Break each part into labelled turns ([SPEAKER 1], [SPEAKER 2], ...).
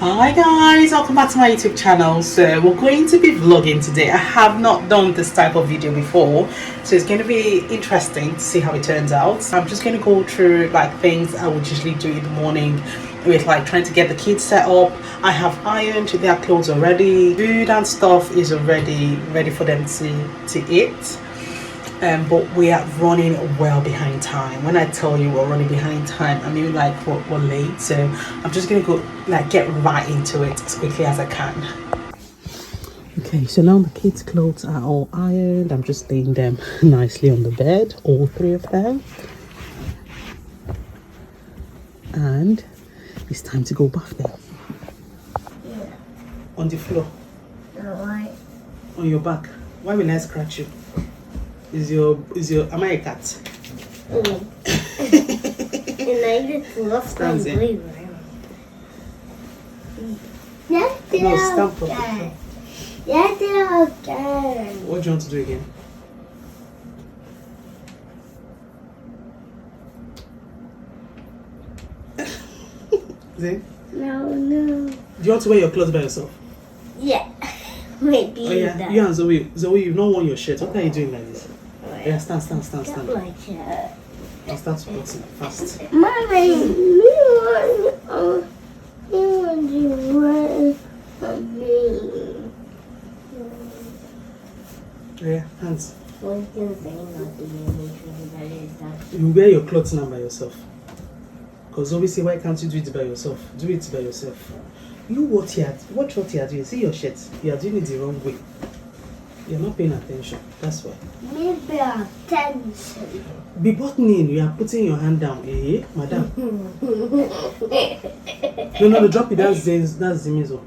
[SPEAKER 1] Hi guys, welcome back to my YouTube channel. So we're going to be vlogging today. I have not done this type of video before, so it's going to be interesting to see how it turns out. I'm just going to go through like things I would usually do in the morning with like trying to get the kids set up. I have ironed their clothes already, food and stuff is already ready for them to eat. But we are running well behind time. When I tell you we're running behind time, I mean like we're late. So I'm just gonna go like get right into it as quickly as I can. Okay, so now the kids' clothes are all ironed. I'm just laying them nicely on the bed, all three of them. And it's time to go bath them.
[SPEAKER 2] Yeah.
[SPEAKER 1] On the floor.
[SPEAKER 2] Why?
[SPEAKER 1] On your back. Why will I scratch you? Is your am I a cat?
[SPEAKER 2] Mm. And I just love my blue. That's it.
[SPEAKER 1] No, stamp
[SPEAKER 2] Okay.
[SPEAKER 1] it.
[SPEAKER 2] That's it. Okay.
[SPEAKER 1] What do you want to do again? See?
[SPEAKER 2] No.
[SPEAKER 1] Do you want to wear your clothes by yourself?
[SPEAKER 2] Yeah. Maybe
[SPEAKER 1] Oh yeah,
[SPEAKER 2] that.
[SPEAKER 1] you and Zoe, you've not worn your shirt. What are you doing like this?
[SPEAKER 2] Right.
[SPEAKER 1] Yeah, stand.
[SPEAKER 2] Got my shirt.
[SPEAKER 1] I'll start supporting fast.
[SPEAKER 2] Mommy, you want to wear for me.
[SPEAKER 1] Yeah, hands.
[SPEAKER 2] One thing not to be
[SPEAKER 1] You wear your clothes now by yourself. Because Zoe say, why can't you do it by yourself? Do it by yourself. You watch what you are doing. See your shirt. You are doing it the wrong way. You're not paying attention. That's why.
[SPEAKER 2] Maybe attention.
[SPEAKER 1] Be buttoning. You are putting your hand down. Eh, madam. No, drop it. That's the middle.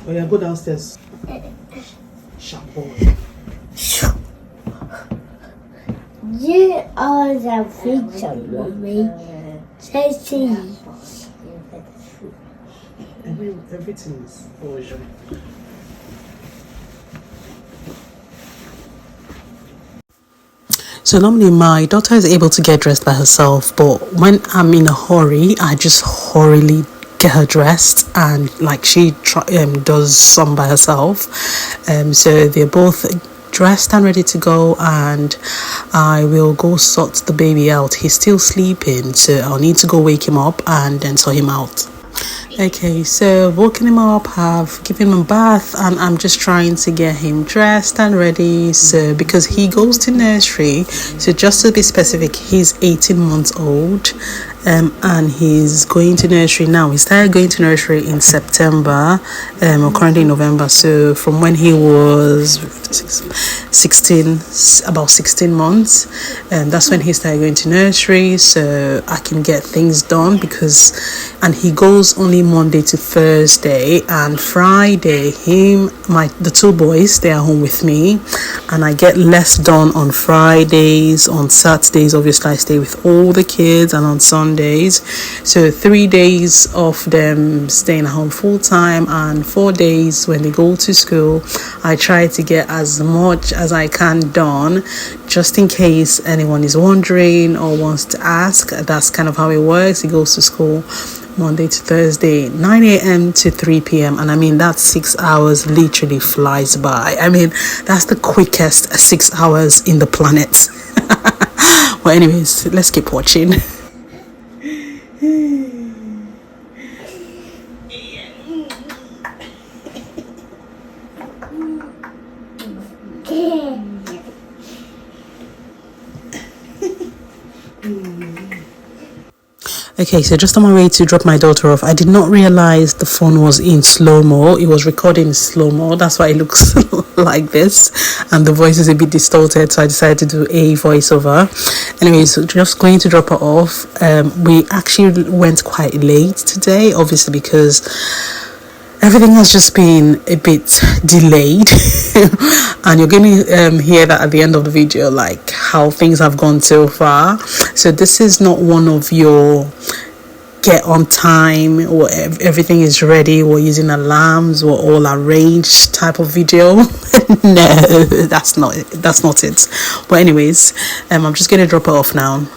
[SPEAKER 1] Oh yeah, go downstairs. Sharp boy.
[SPEAKER 2] You are the future, mommy. Say
[SPEAKER 1] Everything is original. So normally my daughter is able to get dressed by herself, but when I'm in a hurry, I just hurriedly get her dressed, and like she does some by herself. So they're both dressed and ready to go, and I will go sort the baby out. He's still sleeping, so I'll need to go wake him up and then sort him out. Okay, so woken him up, have given him a bath, and I'm just trying to get him dressed and ready. So because he goes to nursery, so just to be specific, he's 18 months old, and he's going to nursery now. He started going to nursery in September, or currently in November. So from when he was 16 months, and that's when he started going to nursery, so I can get things done. And he goes only Monday to Thursday, and Friday the two boys, they are home with me, and I get less done on Fridays. On Saturdays obviously I stay with all the kids, and on Sundays, so 3 days of them staying at home full time, and 4 days when they go to school, I try to get as much as I can done, just in case anyone is wondering or wants to ask. That's kind of how it works. He goes to school Monday to Thursday, 9 a.m. to 3 p.m. And I mean, that 6 hours literally flies by. I mean, that's the quickest 6 hours in the planet. Well, anyways, let's keep watching. Okay, so just on my way to drop my daughter off, I did not realize the phone was in slow-mo. It was recording in slow-mo. That's why it looks like this, and the voice is a bit distorted, so I decided to do a voiceover. Anyway, so just going to drop her off. We actually went quite late today, obviously because everything has just been a bit delayed. And you're going to hear that at the end of the video, like how things have gone so far. So this is not one of your get on time or everything is ready, we're using alarms, we're all arranged type of video. No, that's not it. But anyways, I'm just going to drop her off now.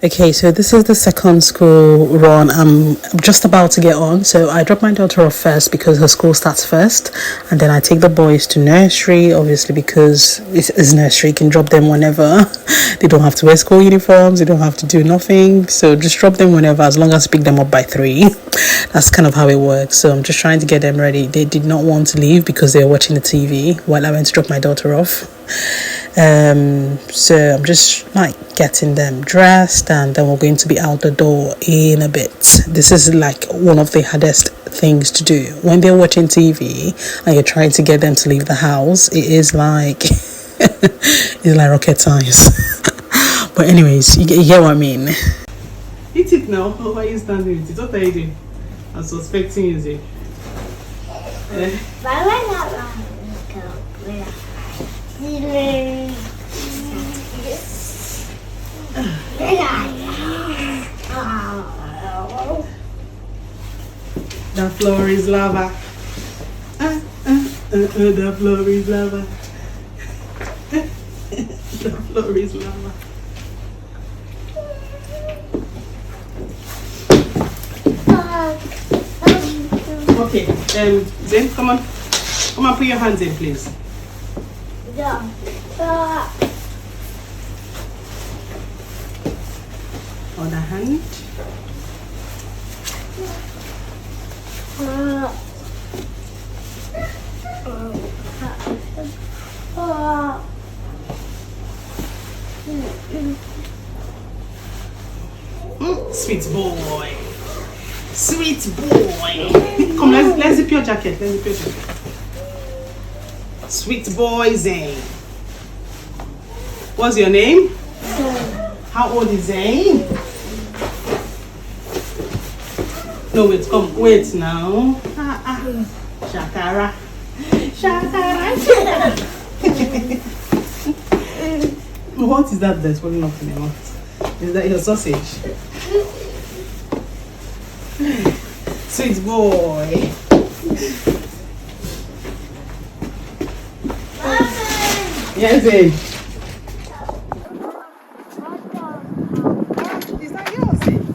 [SPEAKER 1] Okay, so this is the second school run. I'm just about to get on. So I drop my daughter off first because her school starts first, and then I take the boys to nursery, obviously because it's nursery. You can drop them whenever. They don't have to wear school uniforms. They don't have to do nothing. So just drop them whenever, as long as you pick them up by 3. That's kind of how it works. So I'm just trying to get them ready. They did not want to leave because they were watching the TV while I went to drop my daughter off. So I'm just like getting them dressed, and then we're going to be out the door in a bit. This is like one of the hardest things to do when they're watching TV and you're trying to get them to leave the house. It is like it's like rocket science. But anyways, you get what I mean. Eat it now. Why are you standing with it? What are you doing? I'm suspecting you. The floor is lava. The floor is lava. The floor is lava. Okay, Zen, come on. Come on, put your hands in, please. Yeah. Other hand. Sweet boy. Sweet boy. Come, let's zip your jacket. Let's zip your jacket. Sweet boy Zane. What's your name? How old is Zane? No, wait, come, wait now. Shakara. Shakara. What is that that's falling off in your mouth? Is that your sausage? Sweet boy. Yes, Zane. Is that yours, Zane?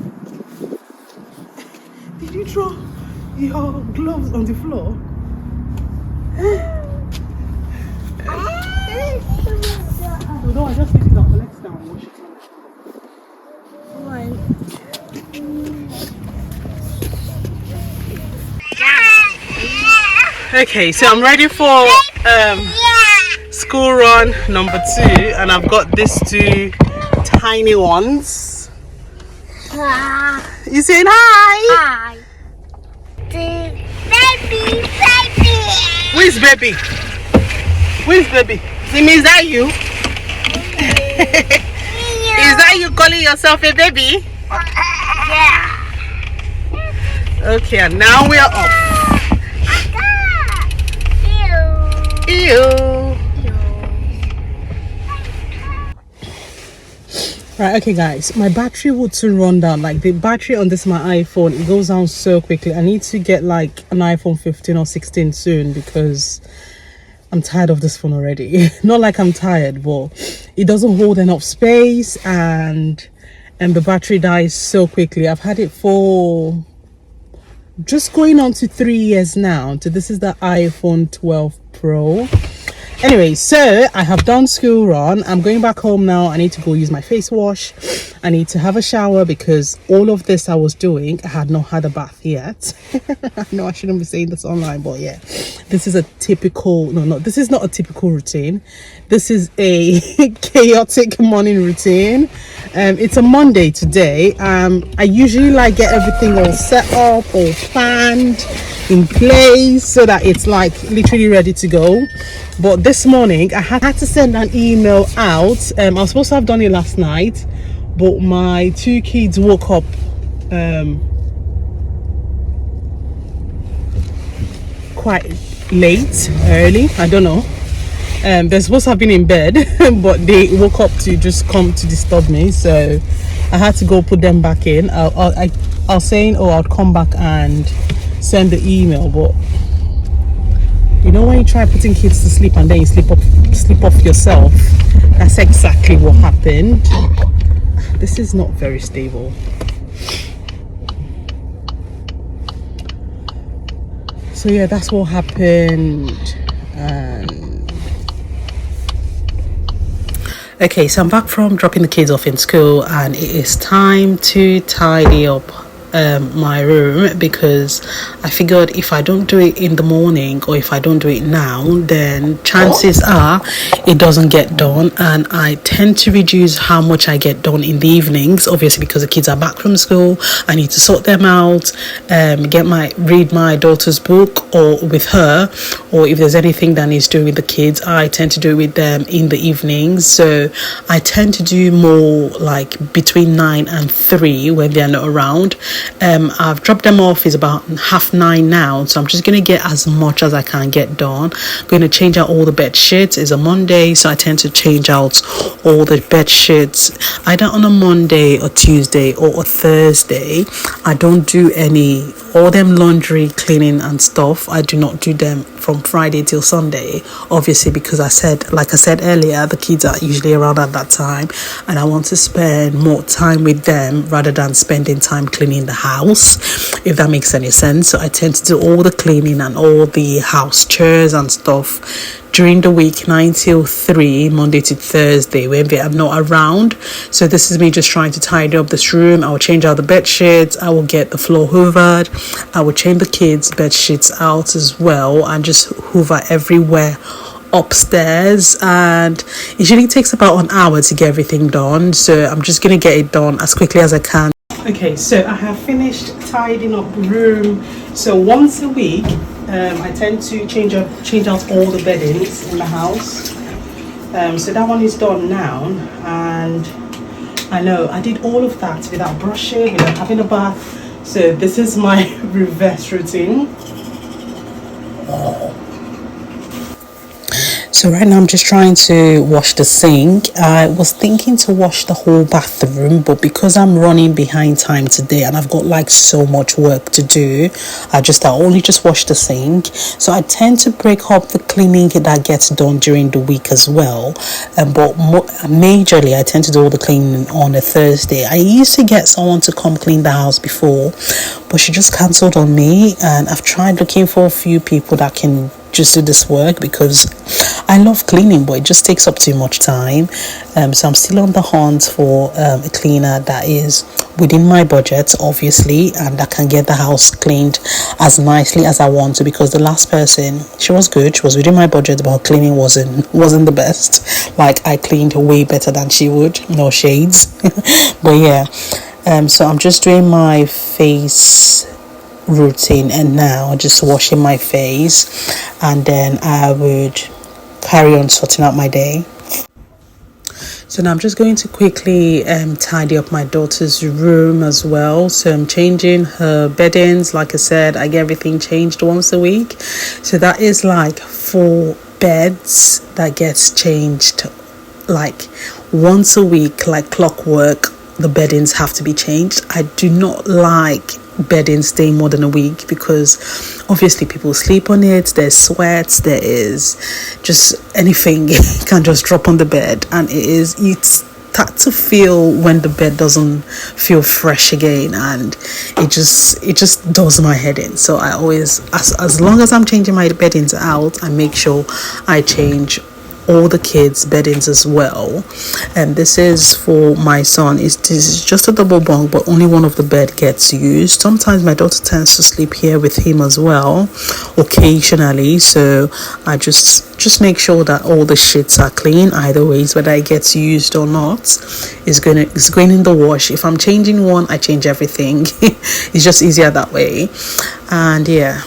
[SPEAKER 1] Did you throw your gloves on the floor? No, I just need to collect down and wash it. Okay, so I'm ready for school run number 2, and I've got these 2 tiny ones. You saying hi?
[SPEAKER 2] Hi. Baby.
[SPEAKER 1] Who is baby? Who is baby? Simi, is that you? Is that you calling yourself a baby?
[SPEAKER 2] Yeah.
[SPEAKER 1] Okay, and now we are off. Ew. Right, okay guys, my battery would soon run down. Like the battery on this my iPhone, it goes down so quickly. I need to get like an iPhone 15 or 16 soon because I'm tired of this phone already. Not like I'm tired, but it doesn't hold enough space, and the battery dies so quickly. I've had it for just going on to 3 years now. So this is the iPhone 12 Pro. Anyway, so I have done school run. I'm going back home now. I need to go use my face wash. I need to have a shower because all of this I was doing, I had not had a bath yet. No, I shouldn't be saying this online, but yeah, this is a typical, this is not a typical routine. This is a chaotic morning routine. It's a Monday today. I usually like get everything all set up, all planned, in place, so that it's like literally ready to go. But this morning I had to send an email out. I was supposed to have done it last night, but my 2 kids woke up quite early. I don't know. They're supposed to have been in bed, but they woke up to just come to disturb me, so I had to go put them back in. I was saying, I'll come back and send the email, but you know when you try putting kids to sleep and then you sleep off yourself, that's exactly what happened. this is not very stable. So yeah, that's what happened. Okay, so I'm back from dropping the kids off in school, and it is time to tidy up my room, because I figured if I don't do it in the morning, or if I don't do it now, then chances are it doesn't get done. And I tend to reduce how much I get done in the evenings, obviously because the kids are back from school. I need to sort them out, read my daughter's book or with her, or if there's anything that needs to do with the kids, I tend to do it with them in the evenings. So I tend to do more like between 9 and 3 when they're not around. I've dropped them off. It's about 9:30 now, so I'm just going to get as much as I can get done. I'm going to change out all the bed sheets. It's a Monday, so I tend to change out all the bed sheets either on a Monday or Tuesday or a Thursday. I don't do all them laundry cleaning and stuff. I do not do them from Friday till Sunday, obviously because like I said earlier, the kids are usually around at that time, and I want to spend more time with them rather than spending time cleaning the house, if that makes any sense. So I tend to do all the cleaning and all the house chores and stuff during the week, 9 till 3, Monday to Thursday, when they are not around. So this is me just trying to tidy up this room. I will change out the bed sheets. I will get the floor hoovered. I will change the kids' bed sheets out as well, and just hoover everywhere upstairs. And it usually takes about an hour to get everything done, so I'm just going to get it done as quickly as I can. Okay, so I have finished tidying up the room. So once a week, I tend to change out all the beddings in the house. So that one is done now, and I know I did all of that without brushing, without having a bath. So this is my reverse routine. So right now I'm just trying to wash the sink. I was thinking to wash the whole bathroom, but because I'm running behind time today and I've got like so much work to do, I only just wash the sink. So I tend to break up the cleaning that gets done during the week as well. But majorly I tend to do all the cleaning on a Thursday. I used to get someone to come clean the house before, but she just cancelled on me, and I've tried looking for a few people that can just do this work, because I love cleaning, but it just takes up too much time. So I'm still on the hunt for a cleaner that is within my budget, obviously, and that can get the house cleaned as nicely as I want to, because the last person, she was good, she was within my budget, but cleaning wasn't the best. Like, I cleaned way better than she would, no shades. But yeah, so I'm just doing my face routine, and now just washing my face, and then I would carry on sorting out my day. So now I'm just going to quickly tidy up my daughter's room as well. So I'm changing her beddings. Like I said, I get everything changed once a week, so that is like 4 beds that gets changed like once a week, like clockwork. The beddings have to be changed. I do not like bedding staying more than a week, because obviously people sleep on it, there's sweat, there is just anything can just drop on the bed, and you start to feel when the bed doesn't feel fresh again, and it just does my head in. So I always, as long as I'm changing my beddings out, I make sure I change all the kids' beddings as well. And this is for my son. This is just a double bunk, but only one of the bed gets used. Sometimes my daughter tends to sleep here with him as well, occasionally. So I just make sure that all the sheets are clean either ways, whether it gets used or not. It's going in the wash. If I'm changing one, I change everything. It's just easier that way. And yeah.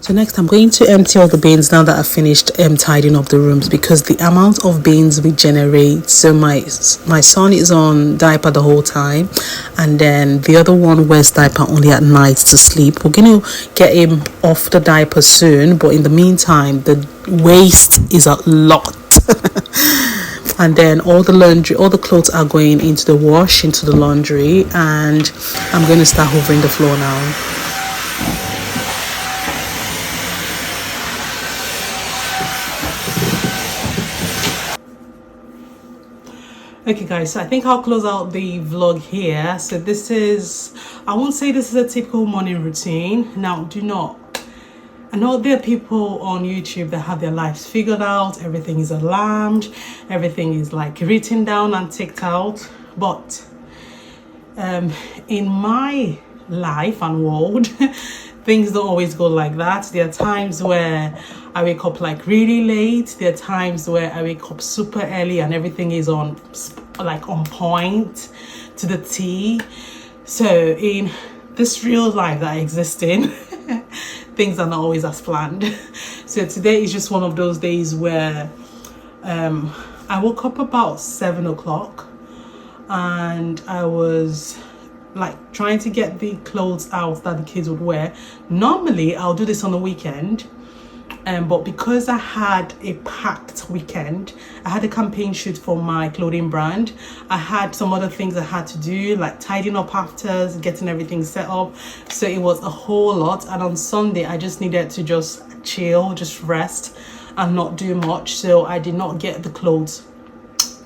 [SPEAKER 1] So next I'm going to empty all the bins now that I've finished tidying up the rooms, because the amount of bins we generate. So my son is on diaper the whole time, and then the other one wears diaper only at night to sleep. We're going to get him off the diaper soon, but in the meantime the waste is a lot. And then all the clothes are going into the wash, into the laundry, and I'm going to start hoovering the floor now. Okay guys, so I think I'll close out the vlog here. So this is, I won't say this is a typical morning routine. Now do not, I know there are people on YouTube that have their lives figured out, everything is alarmed, everything is like written down and ticked out, but in my life and world things don't always go like that. There are times where I wake up like really late. There are times where I wake up super early and everything is on point to the T. So in this real life that I exist in, things are not always as planned. So today is just one of those days where I woke up about 7 o'clock and I was like trying to get the clothes out that the kids would wear. Normally I'll do this on the weekend, but because I had a packed weekend, I had a campaign shoot for my clothing brand. I had some other things I had to do, like tidying up after, getting everything set up. So it was a whole lot. And on Sunday, I just needed to just chill, just rest and not do much. So I did not get the clothes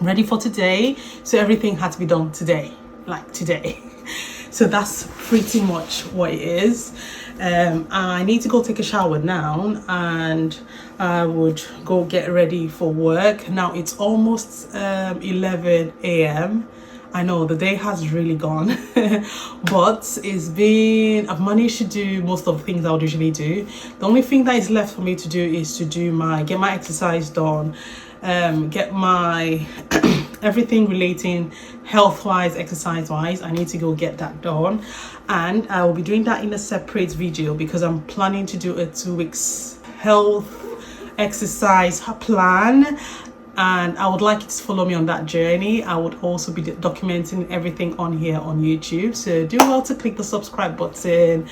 [SPEAKER 1] ready for today. So everything had to be done today, like today. So that's pretty much what it is. I need to go take a shower now and I would go get ready for work. Now it's almost 11 a.m. I know the day has really gone, but I've managed to do most of the things I would usually do. The only thing that is left for me to do is to get my exercise done, get my everything relating health-wise, exercise-wise. I need to go get that done, and I will be doing that in a separate video because I'm planning to do a 2 weeks health exercise plan, and I would like you to follow me on that journey. I would also be documenting everything on here on YouTube, so do well to click the subscribe button.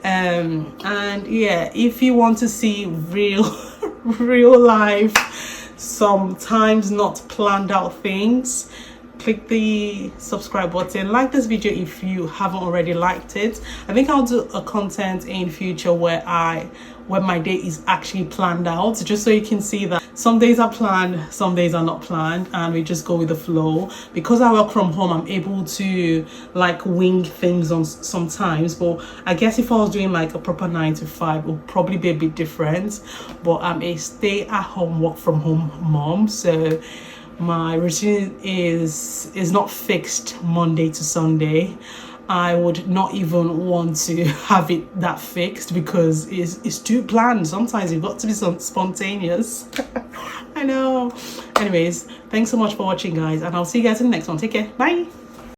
[SPEAKER 1] And yeah, if you want to see real life, sometimes not planned out things, click the subscribe button, like this video if you haven't already liked it. I think I'll do a content in future where my day is actually planned out, just so you can see that some days are planned, some days are not planned, and we just go with the flow. Because I work from home, I'm able to like wing things on sometimes, but I guess if I was doing like a proper 9 to 5, it would probably be a bit different. But I'm a stay-at-home work from home mom, so my routine is not fixed Monday to Sunday. I would not even want to have it that fixed because it's too planned. Sometimes you've got to be spontaneous. I know. Anyways, thanks so much for watching, guys, and I'll see you guys in the next one. Take care. Bye.